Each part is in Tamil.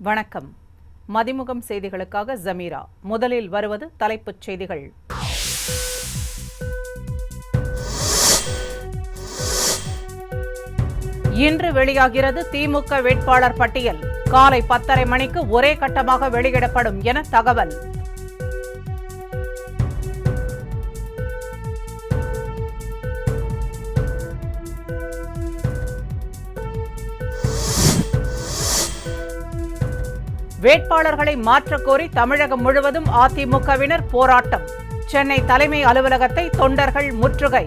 வணக்கம். மதிமுகம் செய்திகளுக்காக ஜமீரா. முதலில் வருவது தலைப்புச் செய்திகள். இன்று வெளியாகிறது திமுக வேட்பாளர் பட்டியல். காலை 10:30 மணிக்கு ஒரே கட்டமாக வெளியிடப்படும் என தகவல். வேட்பாளர்களை மாற்றக் கோரி தமிழகம் முழுவதும் அதிமுகவினர் போராட்டம். சென்னை தலைமை அலுவலகத்தை தொண்டர்கள் முற்றுகை.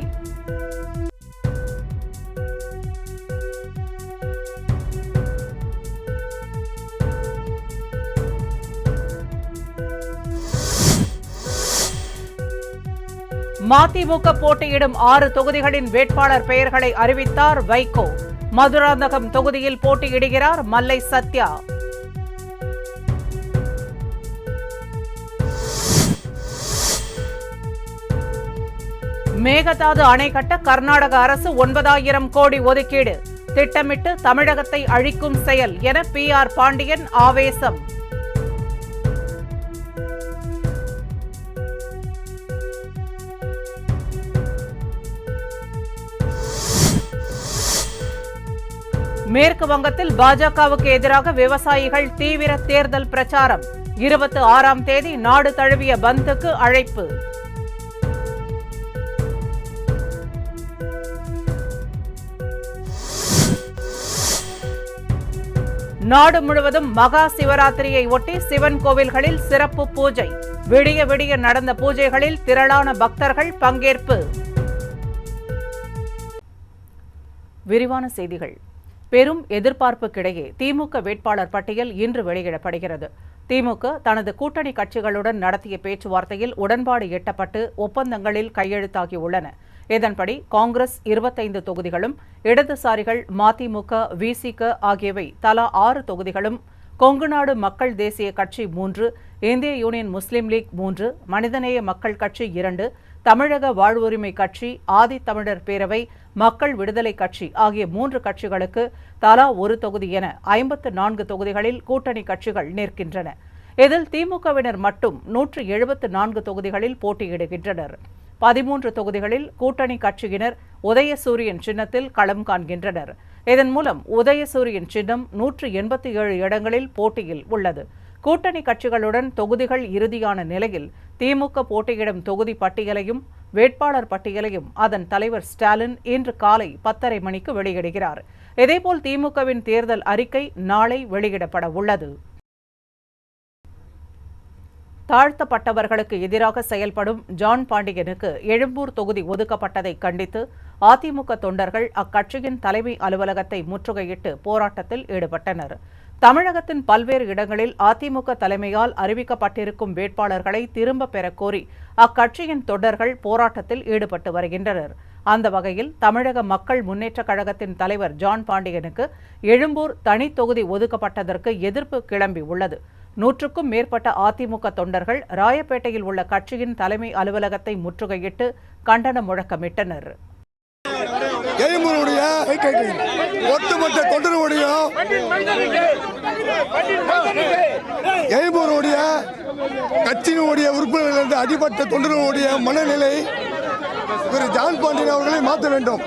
மதிமுக போட்டியிடும் 6 தொகுதிகளின் வேட்பாளர் பெயர்களை அறிவித்தார் வைகோ. மதுராந்தகம் தொகுதியில் போட்டியிடுகிறார் மல்லை சத்யா. மேகதாது அணை கட்ட கர்நாடக அரசு 9,000 கோடி ஒதுக்கீடு. திட்டமிட்டு தமிழகத்தை அழிக்கும் செயல் என PR பாண்டியன் ஆவேசம். மேற்கு வங்கத்தில் பாஜகவுக்கு எதிராக விவசாயிகள் தீவிர தேர்தல் பிரச்சாரம். 26ஆம் தேதி நாடு தழுவிய பந்துக்கு அழைப்பு. நாடு முழுவதும் மகா சிவராத்திரியை ஒட்டி சிவன் கோவில்களில் சிறப்பு பூஜை. விடிய விடிய நடந்த பூஜைகளில் திரளான பக்தர்கள் பங்கேற்பு. விரிவான செய்திகள். பெரும் எதிர்பார்ப்புக்கிடையே திமுக வேட்பாளர் பட்டியல் இன்று வெளியிடப்படுகிறது. திமுக தனது கூட்டணி கட்சிகளுடன் நடத்திய பேச்சுவார்த்தையில் உடன்பாடு எட்டப்பட்டு ஒப்பந்தங்களில் கையெழுத்தாகியுள்ளன. இதன்படி காங்கிரஸ் 25 தொகுதிகளும், இடதுசாரிகள் மதிமுக, விசிக ஆகியவை தலா 6 தொகுதிகளும், கொங்குநாடு மக்கள் தேசிய கட்சி 3, இந்திய யூனியன் முஸ்லீம் லீக் 3, மனிதநேய மக்கள் கட்சி 2, தமிழக வாழ்வுரிமை கட்சி, ஆதித்தமிழர் பேரவை, மக்கள் விடுதலை கட்சி ஆகிய 3 கட்சிகளுக்கு தலா 1 தொகுதி என 54 தொகுதிகளில் கூட்டணி கட்சிகள் நிற்கின்றன. இதில் திமுகவினர் மட்டும் 174 தொகுதிகளில் போட்டியிடுகின்றனர். 13 தொகுதிகளில் கூட்டணி கட்சியினர் உதயசூரியன் சின்னத்தில் களம் காண்கின்றனர். இதன் மூலம் உதயசூரியன் சின்னம் 187 இடங்களில் போட்டியில் உள்ளது. கூட்டணி கட்சிகளுடன் தொகுதிகள் இறுதியான நிலையில் திமுக போட்டியிடும் தொகுதி பட்டியலையும் வேட்பாளர் பட்டியலையும் அதன் தலைவர் ஸ்டாலின் இன்று காலை 10:30 மணிக்கு வெளியிடுகிறார். இதேபோல் திமுகவின் தேர்தல் அறிக்கை நாளை வெளியிடப்பட உள்ளது. தாழ்த்தப்பட்டவர்களுக்கு எதிராக செயல்படும் ஜான் பாண்டியனுக்கு எழும்பூர் தொகுதி ஒதுக்கப்பட்டதை கண்டித்து அதிமுக தொண்டர்கள் அக்கட்சியின் தலைமை அலுவலகத்தை முற்றுகையிட்டு போராட்டத்தில் ஈடுபட்டனர். தமிழகத்தின் பல்வேறு இடங்களில் அதிமுக தலைமையால் அறிவிக்கப்பட்டிருக்கும் வேட்பாளர்களை திரும்பப் பெறக் கோரி அக்கட்சியின் தொண்டர்கள் போராட்டத்தில் ஈடுபட்டு வருகின்றனர். அந்த வகையில் தமிழக மக்கள் முன்னேற்றக் கழகத்தின் தலைவர் ஜான் பாண்டியனுக்கு எழும்பூர் தனி தொகுதி ஒதுக்கப்பட்டதற்கு எதிர்ப்பு கிளம்பி உள்ளது. 100க்கும் மேற்பட்ட அதிமுக தொண்டர்கள் ராயப்பேட்டையில் உள்ள கட்சியின் தலைமை அலுவலகத்தை முற்றுகையிட்டு கண்டன முழக்கமிட்டனர். ஒட்டுமொத்த தொண்டர்களுடைய கட்சியினுடைய உறுப்பினர்கள் அடிபட்ட தொண்டர்களுடைய மனநிலை திரு ஜான் பாண்டியன் அவர்களை மாற்ற வேண்டும்.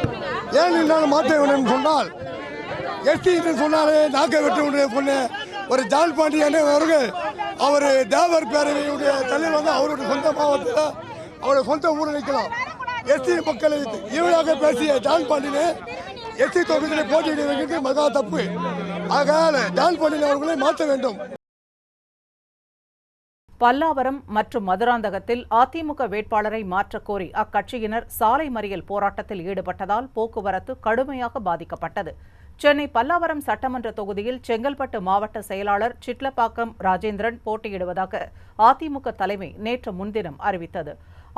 ஏன் என்னால் மாற்ற வேண்டும் சொன்னால், எஸ்டி சொன்னாலே நாக்கை வெட்ட பொண்ணு ஒரு ஜான் பாண்டியன் அவர்கள் அவர் தேவர் பேரவையுடைய தலைவர் வந்து அவருடைய சொந்த மாவட்டத்தில் அவருடைய சொந்த ஊரில் நிற்கலாம். எஸ்டி மக்களை ஈவனாக பேசிய ஜான் பாண்டியன் எஸ்டி தொகுதியில் போட்டியிட வைக்கிறது மகா தப்பு. ஆகையால் ஜான் பாண்டியன் அவர்களை மாற்ற வேண்டும். பல்லாவரம் மற்றும் மதுராந்தகத்தில் அதிமுக வேட்பாளரை மாற்றக் கோரி அக்கட்சியினர் சாலை மறியல் போராட்டத்தில் ஈடுபட்டதால் போக்குவரத்து கடுமையாக பாதிக்கப்பட்டது. சென்னை பல்லாவரம் சட்டமன்ற தொகுதியில் செங்கல்பட்டு மாவட்ட செயலாளர் சிட்லப்பாக்கம் ராஜேந்திரன் போட்டியிடுவதாக அதிமுக தலைமை நேற்று முன்தினம் அறிவித்தது.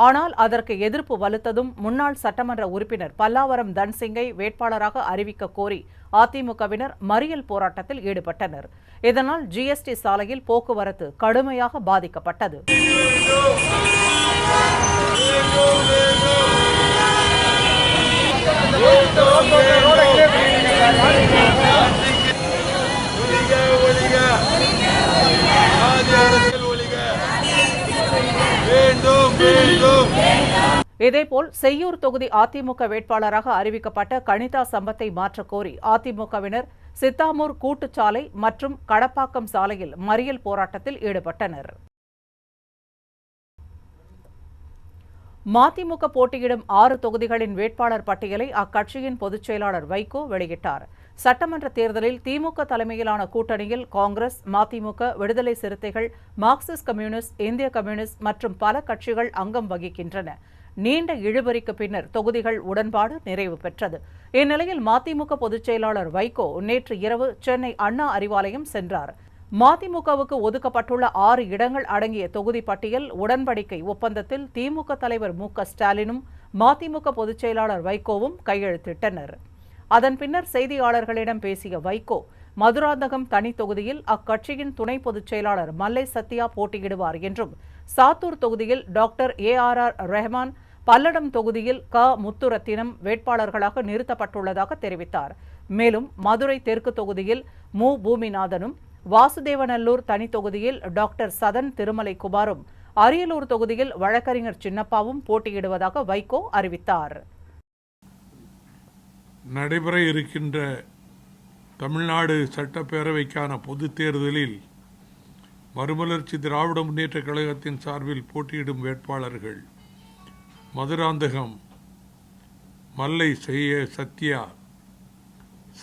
ஆனால் அதற்கு எதிர்ப்பு வலுத்ததும் முன்னாள் சட்டமன்ற உறுப்பினர் பல்லாவரம் தன்சிங்கை வேட்பாளராக அறிவிக்க கோரி அதிமுகவினர் மறியல் போராட்டத்தில் ஈடுபட்டனர். இதனால் GST சாலையில் போக்குவரத்து கடுமையாக பாதிக்கப்பட்டது. ஒழிக இதேபோல் செய்யூர் தொகுதி அதிமுக வேட்பாளராக அறிவிக்கப்பட்ட கணிதா சம்பத்தை மாற்றக்கோரி அதிமுகவினர் சித்தாமூர் கூட்டுச்சாலை மற்றும் கடப்பாக்கம் சாலையில் மறியல் போராட்டத்தில் ஈடுபட்டனர். மதிமுக போட்டியிடும் 6 தொகுதிகளின் வேட்பாளர் பட்டியலை அக்கட்சியின் பொதுச் செயலாளர் வைகோ வெளியிட்டார். சட்டமன்ற தேர்தலில் திமுக தலைமையிலான கூட்டணியில் காங்கிரஸ், மதிமுக, விடுதலை சிறுத்தைகள், மார்க்சிஸ்ட் கம்யூனிஸ்ட், இந்திய கம்யூனிஸ்ட் மற்றும் பல கட்சிகள் அங்கம் வகிக்கின்றன. நீண்ட இழுபறிக்கு பின்னர் தொகுதிகள் உடன்பாடு நிறைவு பெற்றது. இந்நிலையில் மதிமுக பொதுச் செயலாளர் வைகோ நேற்று இரவு சென்னை அண்ணா அறிவாலயம் சென்றார். மதிமுகவுக்கு ஒதுக்கப்பட்டுள்ள 6 இடங்கள் அடங்கிய தொகுதி பட்டியல் உடன்படிக்கை ஒப்பந்தத்தில் திமுக தலைவர் மு.க.ஸ்டாலினும் மதிமுக பொதுச் செயலாளர் வைகோவும் கையெழுத்திட்டனர். அதன் பின்னர் செய்தியாளர்களிடம் பேசிய வைகோ, மதுராந்தகம் தனி தொகுதியில் அக்கட்சியின் துணை பொதுச் செயலாளர் மல்லை சத்யா போட்டியிடுவார் என்றும், சாத்தூர் தொகுதியில் டாக்டர் ஏ.ஆர்.ஆர். ரஹ்மான், பல்லடம் தொகுதியில் முத்துரத்தினம் வேட்பாளர்களாக நிறுத்தப்பட்டுள்ளதாக தெரிவித்தார். மேலும் மதுரை தெற்கு தொகுதியில் பூமிநாதனும், வாசுதேவநல்லூர் தனி தொகுதியில் டாக்டர் சதன் திருமலைக்குமாரும், அரியலூர் தொகுதியில் வழக்கறிஞர் சின்னப்பாவும் போட்டியிடுவதாக வைகோ அறிவித்தார். நடைபெற இருக்கின்ற தமிழ்நாடு சட்டப்பேரவைக்கான பொதுத் தேர்தலில் மறுமலர்ச்சி திராவிட முன்னேற்ற கழகத்தின் சார்பில் போட்டியிடும் வேட்பாளர்கள் மதுராந்தகம் மல்லை சத்யா,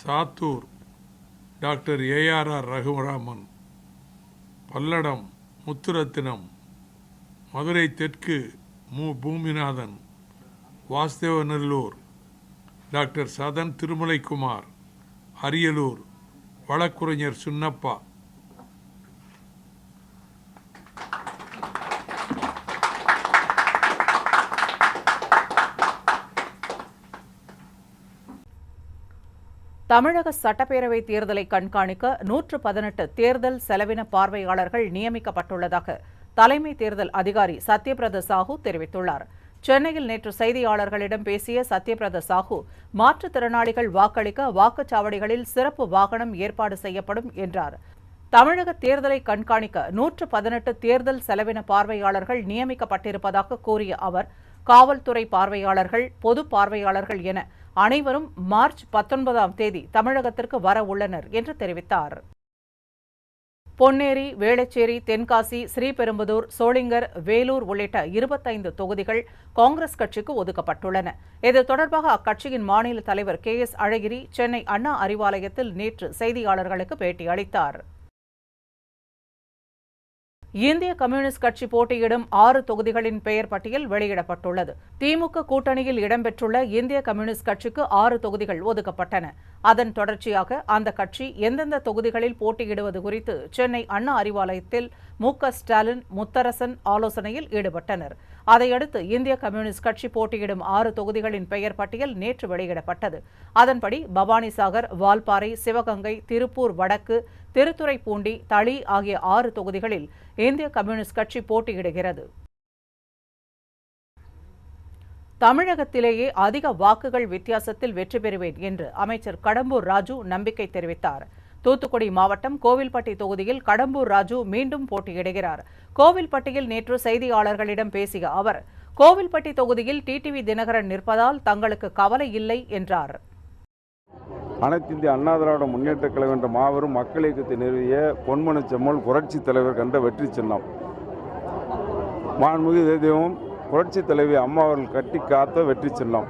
சாத்தூர் டாக்டர் ஏ.ஆர்.ஆர். ரகுராமன், பல்லடம் முத்துரத்தினம், மதுரை தெற்கு பூமிநாதன், வாசுதேவநல்லூர் டாக்டர் சதன் திருமலைக்குமார், அரியலூர் வழக்குரைஞர் சின்னப்பா. தமிழக சட்டப்பேரவை தேர்தலை கண்காணிக்க 118 தேர்தல் செலவின பார்வையாளர்கள் நியமிக்கப்பட்டுள்ளதாக தலைமை தேர்தல் அதிகாரி சத்யபிரத சாஹூ தெரிவித்துள்ளார். சென்னையில் நேற்று செய்தியாளர்களிடம் பேசிய சத்யபிரத சாஹூ, மாற்றுத்திறனாளிகள் வாக்களிக்க வாக்குச்சாவடிகளில் சிறப்பு வாகனம் ஏற்பாடு செய்யப்படும் என்றார். தமிழக தேர்தலை கண்காணிக்க 118 தேர்தல் செலவின பார்வையாளர்கள் நியமிக்கப்பட்டிருப்பதாக கூறிய அவர், காவல்துறை பார்வையாளர்கள், பொது பார்வையாளர்கள் என அனைவரும் மார்ச் 19ஆம் தேதி தமிழகத்திற்கு வர உள்ளனர் என்று தெரிவித்தார். பொன்னேரி, வேளச்சேரி, தென்காசி, ஸ்ரீபெரும்புதூர், சோளிங்கர், வேலூர் உள்ளிட்ட 25 தொகுதிகள் காங்கிரஸ் கட்சிக்கு ஒதுக்கப்பட்டுள்ளன. இது தொடர்பாக அக்கட்சியின் மாநில தலைவர் கே.எஸ். அழகிரி சென்னை அண்ணா அறிவாலயத்தில் நேற்று செய்தியாளர்களுக்கு பேட்டியளித்தார். இந்திய கம்யூனிஸ்ட் கட்சி போட்டியிடும் 6 தொகுதிகளின் பெயர் பட்டியல் வெளியிடப்பட்டுள்ளது. திமுக கூட்டணியில் இடம்பெற்றுள்ள இந்திய கம்யூனிஸ்ட் கட்சிக்கு 6 தொகுதிகள் ஒதுக்கப்பட்டன. அதன் தொடர்ச்சியாக அந்த கட்சி எந்தெந்த தொகுதிகளில் போட்டியிடுவது குறித்து சென்னை அண்ணா அறிவாலயத்தில் மு.க.ஸ்டாலின், முத்தரசன் ஆலோசனையில் ஈடுபட்டனர். அதையடுத்து இந்திய கம்யூனிஸ்ட் கட்சி போட்டியிடும் 6 தொகுதிகளின் பெயர் பட்டியல் நேற்று வெளியிடப்பட்டது. அதன்படி பவானிசாகர், வால்பாறை, சிவகங்கை, திருப்பூர் வடக்கு, திருத்துறைப்பூண்டி, தளி ஆகிய 6 தொகுதிகளில் இந்திய கம்யூனிஸ்ட் கட்சி போட்டியிடுகிறது. தமிழகத்திலேயே அதிக வாக்குகள் வித்தியாசத்தில் வெற்றி பெறுவேன் என்று அமைச்சர் கடம்பூர் ராஜு நம்பிக்கை தெரிவித்தார். தூத்துக்குடி மாவட்டம் கோவில்பட்டி தொகுதியில் கடம்பூர் ராஜு மீண்டும் போட்டியிடுகிறார். கோவில்பட்டியில் நேற்று செய்தியாளர்களிடம் பேசிய அவர், கோவில்பட்டி தொகுதியில் டிடிவி தினகரன் நிற்பதால் தங்களுக்கு கவலை இல்லை என்றார். அனைத்து இந்திய அண்ணா திராவிட முன்னேற்ற கழகம் என்ற மாபெரும் மக்கள் இயக்கத்தை நிறுவிய பொன்மன செம்மல் புரட்சி தலைவர் கண்ட வெற்றி சின்னம். மாண்புமிகு தெய்வம் புரட்சி தலைவி அம்மா அவர்கள் கட்டி காத்த வெற்றி சின்னம்.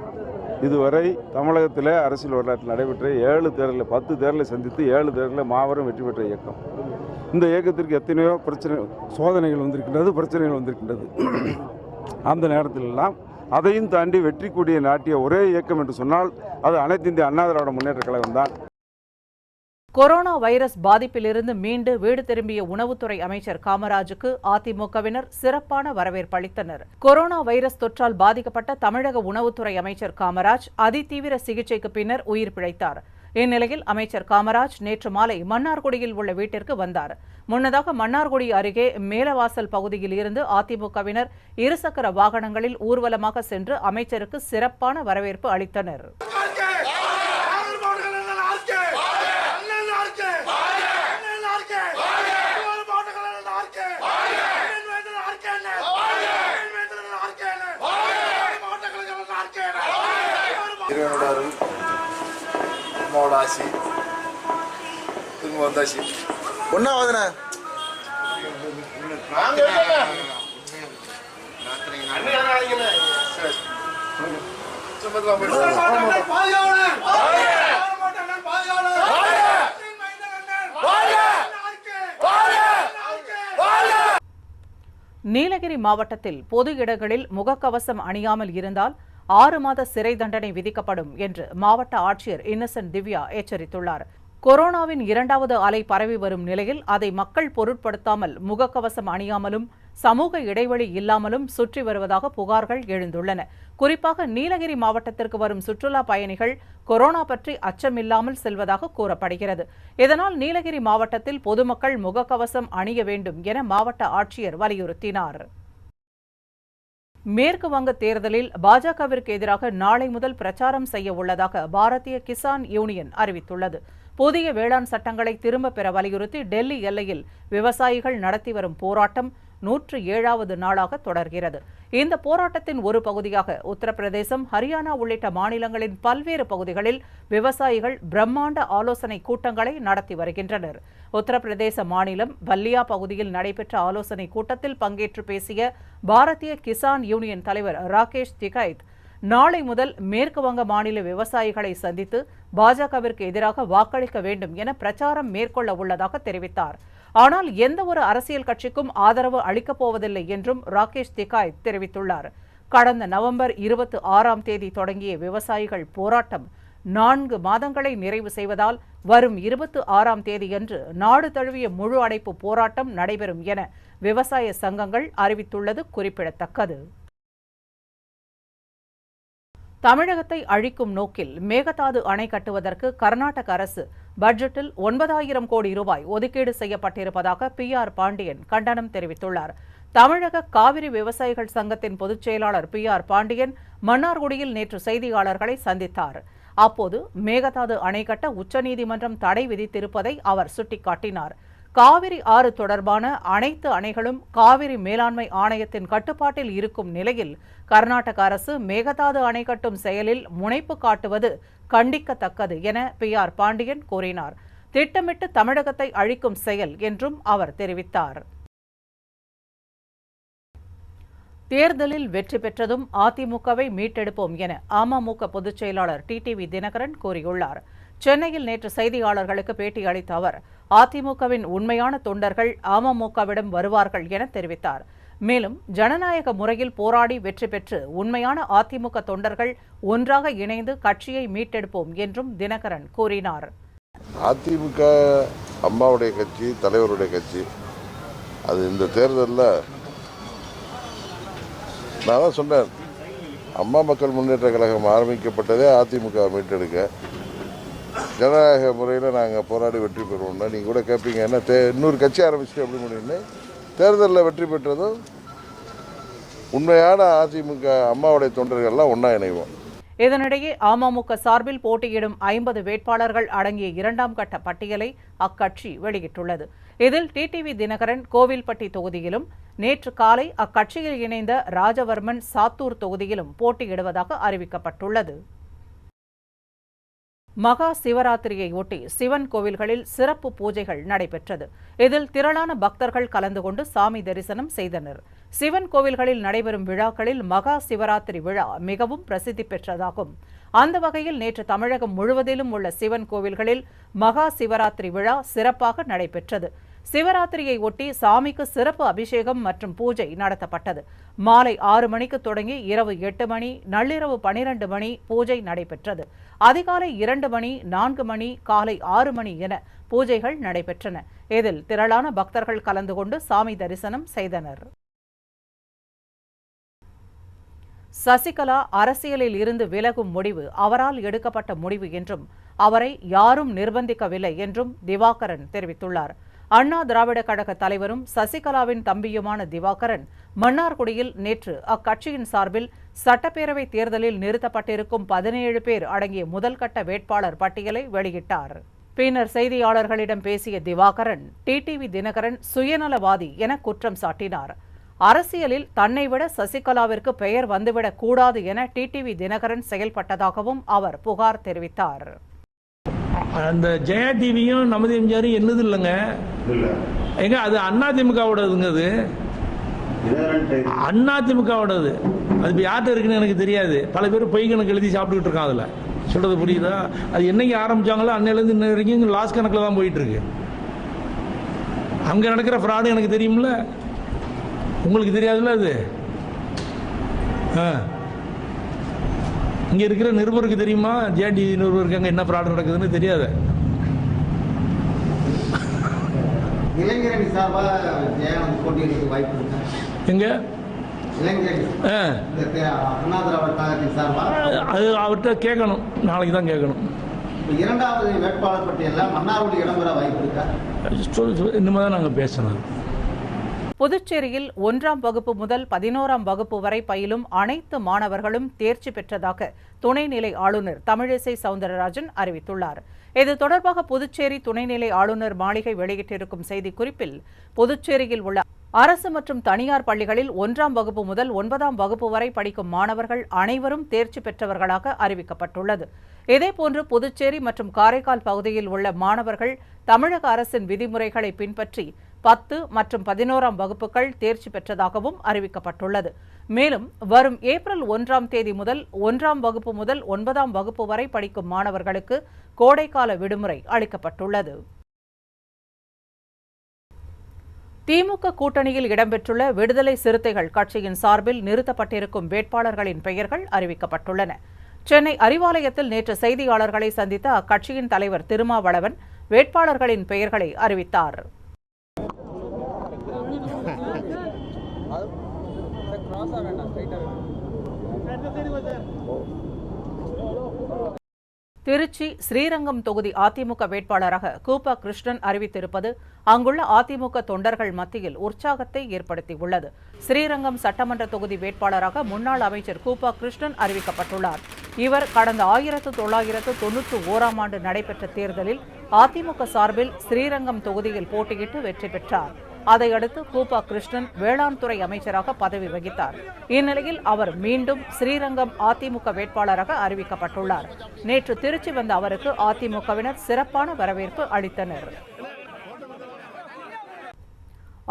இதுவரை தமிழகத்தில் அரசியல் வரலாற்றில் நடைபெற்ற 7 தேர்தலில் 10 தேர்தலை சந்தித்து 7 தேர்தலில் மாபெரும் வெற்றி பெற்ற இயக்கம். இந்த இயக்கத்திற்கு எத்தனையோ சோதனைகள் வந்திருக்கின்றது, பிரச்சனைகள் வந்திருக்கின்றது. அந்த நேரத்திலெல்லாம் அதையும் தாண்டி வெற்றி கொடியை நாட்டிய ஒரே இயக்கம் என்று சொன்னால் அது அனைத்து இந்திய அண்ணா திராவிட முன்னேற்ற கழகம் தான். கொரோனா வைரஸ் பாதிப்பிலிருந்து மீண்டு வீடு திரும்பிய உணவுத்துறை அமைச்சர் காமராஜுக்கு அதிமுகவினர் சிறப்பான வரவேற்பு அளித்தனர். கொரோனா வைரஸ் தொற்றால் பாதிக்கப்பட்ட தமிழக உணவுத்துறை அமைச்சர் காமராஜ் அதிதீவிர சிகிச்சைக்கு பின்னர் உயிர் பிழைத்தார். இந்நிலையில் அமைச்சர் காமராஜ் நேற்று மாலை மன்னார்குடியில் உள்ள வீட்டிற்கு வந்தார். முன்னதாக மன்னார்குடி அருகே மேலவாசல் பகுதியில் இருந்து அதிமுகவினர் இருசக்கர வாகனங்களில் ஊர்வலமாக சென்று அமைச்சருக்கு சிறப்பான வரவேற்பு அளித்தனர். இறைவனோட அருள், அம்மாவோட ஆசி, திரும்ப வந்தாச்சு. ஒன்னாவதுண்ணே நீலகிரி மாவட்டத்தில் பொது இடங்களில் முகக்கவசம் அணியாமல் இருந்தால் 6 மாத சிறை தண்டனை விதிக்கப்படும் என்று மாவட்ட ஆட்சியர் இன்னசென்ட் திவ்யா எச்சரித்துள்ளார். கொரோனாவின் 2வது அலை பரவி வரும் நிலையில் அதை மக்கள் பொருட்படுத்தாமல் முகக்கவசம் அணியாமலும் சமூக இடைவெளி இல்லாமலும் சுற்றி வருவதாக புகார்கள் எழுந்துள்ளன. குறிப்பாக நீலகிரி மாவட்டத்திற்கு வரும் சுற்றுலா பயணிகள் கொரோனா பற்றி அச்சமில்லாமல் செல்வதாக கூறப்படுகிறது. இதனால் நீலகிரி மாவட்டத்தில் பொதுமக்கள் முகக்கவசம் அணிய வேண்டும் என மாவட்ட ஆட்சியர் வலியுறுத்தினார். மேற்கு வங்க தேர்தலில் பாஜகவிற்கு எதிராக நாளை முதல் பிரச்சாரம் செய்ய உள்ளதாக பாரதிய கிசான் யூனியன் அறிவித்துள்ளது. புதிய வேளாண் சட்டங்களை திரும்பப் பெற வலியுறுத்தி டெல்லி எல்லையில் விவசாயிகள் நடத்தி வரும் போராட்டம் 107வது நாளாக தொடர்கிறது. இந்த போராட்டத்தின் ஒரு பகுதியாக உத்தரப்பிரதேசம், ஹரியானா உள்ளிட்ட மாநிலங்களின் பல்வேறு பகுதிகளில் விவசாயிகள் பிரம்மாண்ட ஆலோசனை கூட்டங்களை நடத்தி வருகின்றனர். உத்தரப்பிரதேச மாநிலம் பல்லியா பகுதியில் நடைபெற்ற ஆலோசனை கூட்டத்தில் பங்கேற்று பேசிய பாரதிய கிசான் யூனியன் தலைவர் ராகேஷ் திகைத், நாளை முதல் மேற்கு வங்க மாநில விவசாயிகளை சந்தித்து பாஜகவிற்கு எதிராக வாக்களிக்க வேண்டும் என பிரச்சாரம் மேற்கொள்ள உள்ளதாக தெரிவித்தார். ஆனால் எந்த ஒரு அரசியல் கட்சிக்கும் ஆதரவு அளிக்கப் போவதில்லை என்றும் ராகேஷ் திகாய்த் தெரிவித்துள்ளார். கடந்த நவம்பர் 26ஆம் தேதி தொடங்கிய விவசாயிகள் போராட்டம் 4 மாதங்களை நிறைவு செய்வதால் வரும் 26ஆம் தேதியன்று நாடு தழுவிய முழு அடைப்பு போராட்டம் நடைபெறும் என விவசாய சங்கங்கள் அறிவித்துள்ளது குறிப்பிடத்தக்கது. தமிழகத்தை அழிக்கும் நோக்கில் மேகதாது அணை கட்டுவதற்கு கர்நாடக அரசு பட்ஜெட்டில் 9000 கோடி ரூபாய் ஒதுக்கீடு செய்யப்பட்டிருப்பதாக PR பாண்டியன் கண்டனம் தெரிவித்துள்ளார். தமிழக காவிரி விவசாயிகள் சங்கத்தின் பொதுச் செயலாளர் PR பாண்டியன் மன்னார்குடியில் நேற்று செய்தியாளர்களை சந்தித்தார். அப்போது மேகதாது அணை கட்ட உச்சநீதிமன்றம் தடை விதித்திருப்பதை அவர் சுட்டிக்காட்டினார். காவிரி ஆறு தொடர்பான அனைத்து அணைகளும் காவிரி மேலாண்மை ஆணையத்தின் கட்டுப்பாட்டில் இருக்கும் நிலையில் கர்நாடக அரசு மேகதாது அணை கட்டும் செயலில் முனைப்பு காட்டுவது கண்டிக்கத்தக்கது என PR பாண்டியன் கூறினார். திட்டமிட்டு தமிழகத்தை அழிக்கும் செயல் என்றும் அவர் தெரிவித்தார். தேர்தலில் வெற்றி பெற்றதும் அதிமுகவை மீட்டெடுப்போம் என அமமுக பொதுச் செயலாளர் TTV தினகரன் கூறியுள்ளார். சென்னையில் நேற்று செய்தியாளர்களுக்கு பேட்டியளித்த அவர் அதிமுகவின் உண்மையான தொண்டர்கள் அமமுகவிடம் வருவார்கள் என தெரிவித்தார். மேலும் ஜனநாயக முறையில் போராடி வெற்றி பெற்று உண்மையான அதிமுக தொண்டர்கள் ஒன்றாக இணைந்து கட்சியை மீட்டெடுப்போம் என்றும் தினகரன் கூறினார். அதிமுக அம்மாவுடைய கட்சி, தலைவருடைய கட்சி. அது இந்த தேர்தலில் நான் தான் சொன்னேன், அம்மா மக்கள் முன்னேற்ற கழகம் ஆரம்பிக்கப்பட்டதே அதிமுக மீட்டெடுக்க. ஜனநாயக முறையில் நாங்கள் போராடி வெற்றி பெறுவோம்னா நீங்கள் கூட கேட்பீங்க, என்ன இன்னொரு கட்சி ஆரம்பிச்சுட்டு எப்படி முடியும்னு. தேர்தலில் வெற்றி பெற்றதும் உண்மையான அதிமுக அம்மாவுடைய தொண்டர்கள்லாம் ஒன்றா இணைவோம். இதனிடையே அமமுக சார்பில் போட்டியிடும் 50 வேட்பாளர்கள் அடங்கிய 2ஆம் கட்ட பட்டியலை அக்கட்சி வெளியிட்டுள்ளது. இதில் TTV தினகரன் கோவில்பட்டி தொகுதியிலும், நேற்று காலை அக்கட்சியில் இணைந்த ராஜவர்மன் சாத்தூர் தொகுதியிலும் போட்டியிடுவதாக அறிவிக்கப்பட்டுள்ளது. மகா சிவராத்திரியை ஒட்டி சிவன் கோவில்களில் சிறப்பு பூஜைகள் நடைபெற்றது. இதில் திரளான பக்தர்கள் கலந்து கொண்டு சாமி தரிசனம் செய்தனர். சிவன் கோவில்களில் நடைபெறும் விழாக்களில் மகா சிவராத்திரி விழா மிகவும் பிரசித்தி பெற்றதாகும். அந்த வகையில் நேற்று தமிழகம் முழுவதிலும் உள்ள சிவன் கோவில்களில் மகா சிவராத்திரி விழா சிறப்பாக நடைபெற்றது. சிவராத்திரியை ஒட்டி சாமிக்கு சிறப்பு அபிஷேகம் மற்றும் பூஜை நடத்தப்பட்டது. மாலை 6 மணிக்கு தொடங்கி இரவு 8 மணி, நள்ளிரவு 12 மணி பூஜை நடைபெற்றது. அதிகாலை 2 மணி, 4 மணி, காலை 6 மணி என பூஜைகள் நடைபெற்றன. இதில் திரளான பக்தர்கள் கலந்து கொண்டு சாமி தரிசனம் செய்தனர். சசிகலா அரசியலில் இருந்து விலகும் முடிவு அவரால் எடுக்கப்பட்ட முடிவு என்றும் அவரை யாரும் நிர்பந்திக்கவில்லை என்றும் திவாகரன் தெரிவித்துள்ளார். அண்ணா திராவிட கழக தலைவரும் சசிகலாவின் தம்பியுமான திவாகரன் மன்னார்குடியில் நேற்று அக்கட்சியின் சார்பில் சட்டப்பேரவை தேர்தலில் நிறுத்தப்பட்டிருக்கும் 17 பேர் அடங்கிய முதல்கட்ட வேட்பாளர் பட்டியலை வெளியிட்டார். பின்னர் செய்தியாளர்களிடம் பேசிய திவாகரன், TTV தினகரன் சுயநலவாதி என குற்றம் சாட்டினார். அரசியலில் தன்னை விட சசிகலாவிற்கு பெயர் வந்துவிடக் கூடாது என டிடிவி தினகரன் செயல்பட்டதாகவும் அவர் புகார் தெரிவித்தார். அந்த ஜெயா டிவியும் நமது எம்ஜிஆரும் என்னது இல்லைங்க, எங்க அது அதிமுகவோடதுங்க, அது அதிமுகவோடது. அது இப்போ யார்கிட்ட இருக்குன்னு எனக்கு தெரியாது. பல பேர் பொய் கணக்கு எழுதி சாப்பிட்டுக்கிட்டு இருக்கான். அதில் சொல்றது புரியுதா? அது என்னைக்கு ஆரம்பிச்சாங்களோ அன்னையிலேருந்து இன்ன வரைக்கும் லாஸ் கணக்கில் தான் போயிட்டு இருக்கு. அங்கே நடக்கிற ஃப்ராடு எனக்கு தெரியும்ல, உங்களுக்கு தெரியாதுல்ல அது. இங்கே இருக்கிற நிருபருக்கு தெரியுமா? ஜேடி நிருபருக்கு அங்கே என்ன ஃப்ராடு நடக்குதுன்னு தெரியாது. இளைஞரணி சார்பாக ஜெயலலிதா போட்டியிட வாய்ப்பு இருக்கு. எங்க அது அவர்கிட்ட கேட்கணும், நாளைக்கு தான் கேட்கணும். இரண்டாவது வேட்பாளர் பட்டியலில் மன்னார்குடி இடம்பெற வாய்ப்பு இருக்கா? இனிமே தான் நாங்கள் பேசணும். புதுச்சேரியில் 1ஆம் வகுப்பு முதல் 11ஆம் வகுப்பு வரை பயிலும் அனைத்து மாணவர்களும் தேர்ச்சி பெற்றதாக துணைநிலை ஆளுநர் தமிழிசை சவுந்தரராஜன் அறிவித்துள்ளார். இது தொடர்பாக புதுச்சேரி துணைநிலை ஆளுநர் மாளிகை வெளியிட்டிருக்கும் செய்திக்குறிப்பில், புதுச்சேரியில் உள்ள அரசு மற்றும் தனியார் பள்ளிகளில் 1ஆம் வகுப்பு முதல் 9ஆம் வகுப்பு வரை படிக்கும் மாணவர்கள் அனைவரும் தேர்ச்சி பெற்றவர்களாக அறிவிக்கப்பட்டுள்ளது. இதேபோன்று புதுச்சேரி மற்றும் காரைக்கால் பகுதியில் உள்ள மாணவர்கள் தமிழக அரசின் விதிமுறைகளை பின்பற்றி 10 மற்றும் 11ஆம் வகுப்புகள் தேர்ச்சி பெற்றதாகவும் அறிவிக்கப்பட்டுள்ளது. மேலும் வரும் ஏப்ரல் 1ஆம் தேதி முதல் 1ஆம் வகுப்பு முதல் 9ஆம் வகுப்பு வரை படிக்கும் மாணவர்களுக்கு கோடைக்கால விடுமுறை அளிக்கப்பட்டுள்ளது. திமுக கூட்டணியில் இடம்பெற்றுள்ள விடுதலை சிறுத்தைகள் கட்சியின் சார்பில் நிறுத்தப்பட்டிருக்கும் வேட்பாளர்களின் பெயர்கள் அறிவிக்கப்பட்டுள்ளன. சென்னை அறிவாலயத்தில் நேற்று செய்தியாளர்களை சந்தித்த அக்கட்சியின் தலைவர் திருமாவளவன் வேட்பாளர்களின் பெயர்களை அறிவித்தார். திருச்சி ஸ்ரீரங்கம் தொகுதி அதிமுக வேட்பாளராக கூப்பா கிருஷ்ணன் அறிவித்திருப்பது அங்குள்ள அதிமுக தொண்டர்கள் மத்தியில் உற்சாகத்தை ஏற்படுத்தியுள்ளது. ஸ்ரீரங்கம் சட்டமன்ற தொகுதி வேட்பாளராக முன்னாள் அமைச்சர் கூப்பா கிருஷ்ணன் அறிவிக்கப்பட்டுள்ளார். இவர் கடந்த 1991ஆம் ஆண்டு நடைபெற்ற தேர்தலில் அதிமுக சார்பில் ஸ்ரீரங்கம் தொகுதியில் போட்டியிட்டு வெற்றி பெற்றார். அதையடுத்து கூப்பா கிருஷ்ணன் வேளாண் துறை அமைச்சராக பதவி வகித்தார். இந்நிலையில் அவர் மீண்டும் ஸ்ரீரங்கம் அதிமுக வேட்பாளராக அறிவிக்கப்பட்டுள்ளார். நேற்று திருச்சி வந்த அவருக்கு அதிமுகவினர் சிறப்பான வரவேற்பு அளித்தனர்.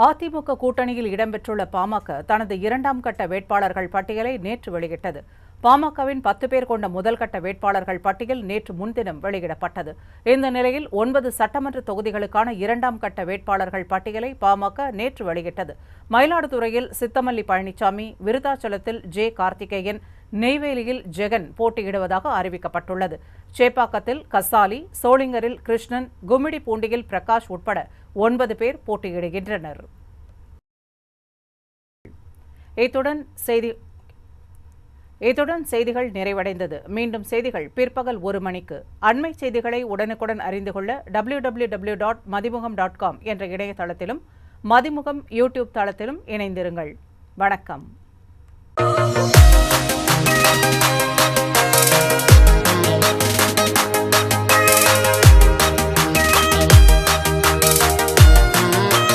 அதிமுக கூட்டணியில் இடம்பெற்றுள்ள பாமக தனது 2ஆம் கட்ட வேட்பாளர்கள் பட்டியலை நேற்று வெளியிட்டது. பாமகவின் 10 பேர் கொண்ட முதல்கட்ட வேட்பாளர்கள் பட்டியல் நேற்று முன்தினம் வெளியிடப்பட்டது. இந்த நிலையில் 9 சட்டமன்ற தொகுதிகளுக்கான 2ஆம் கட்ட வேட்பாளர்கள் பட்டியலை பாமக நேற்று வெளியிட்டது. மயிலாடுதுறையில் சித்தமல்லி பழனிசாமி, விருத்தாச்சலத்தில் ஜே கார்த்திகேயன், நெய்வேலியில் ஜெகன் போட்டியிடுவதாக அறிவிக்கப்பட்டுள்ளது. சேப்பாக்கத்தில் கசாலி, சோளிங்கரில் கிருஷ்ணன், கும்மிடிப்பூண்டியில் பிரகாஷ் உட்பட 9 பேர் போட்டியிடுகின்றனர். இத்துடன் செய்திகள் நிறைவடைந்தது. மீண்டும் செய்திகள் பிற்பகல் 1 மணிக்கு. அண்மை செய்திகளை உடனுக்குடன் அறிந்து கொள்ள www.madimugam.com என்ற இணையதளத்திலும் மதிமுகம் யூடியூப் தளத்திலும் இணைந்திருங்கள். வணக்கம்.